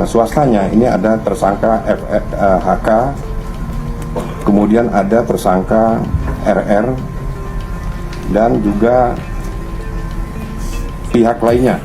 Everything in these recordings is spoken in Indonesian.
swastanya ini ada tersangka HK, kemudian ada tersangka RR, dan juga pihak lainnya.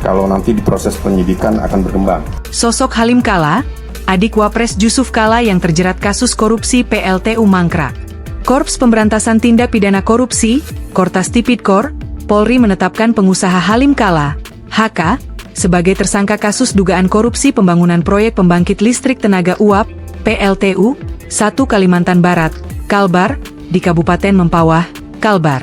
Kalau nanti di proses penyidikan akan berkembang. Sosok Halim Kala, adik Wapres Jusuf Kala yang terjerat kasus korupsi PLTU Mangkrak. Korps Pemberantasan Tindak Pidana Korupsi, Kortas Tipidkor, Polri menetapkan pengusaha Halim Kala, HK, sebagai tersangka kasus dugaan korupsi pembangunan proyek pembangkit listrik tenaga uap, PLTU, 1 Kalimantan Barat, Kalbar, di Kabupaten Mempawah, Kalbar.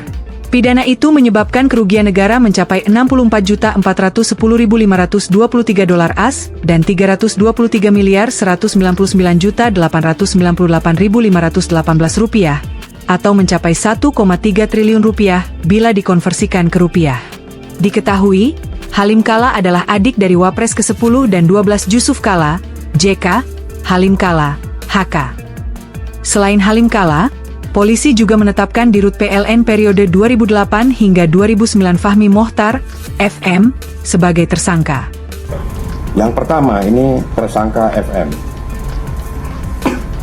Pidana itu menyebabkan kerugian negara mencapai $64.410.523 AS dan $329.199.898.518 atau mencapai 1,3 triliun rupiah bila dikonversikan ke rupiah. Diketahui, Halim Kala adalah adik dari Wapres ke-10 dan 12 Jusuf Kala, JK, Halim Kala, HK. Selain Halim Kala, polisi juga menetapkan Dirut PLN periode 2008 hingga 2009 Fahmi Mohtar, FM, sebagai tersangka. Yang pertama ini tersangka FM.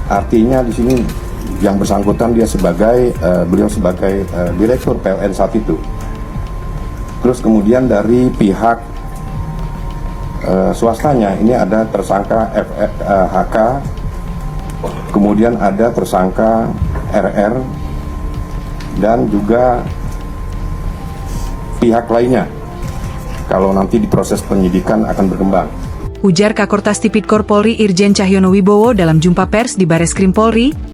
Artinya di sini yang bersangkutan dia sebagai beliau sebagai direktur PLN saat itu. Terus kemudian dari pihak swastanya ini ada tersangka HK, kemudian ada tersangka RR, dan juga pihak lainnya. Kalau nanti di proses penyidikan akan berkembang. Ujar Kakortas Tipidkor Polri Irjen Cahyono Wibowo dalam jumpa pers di Bareskrim Polri,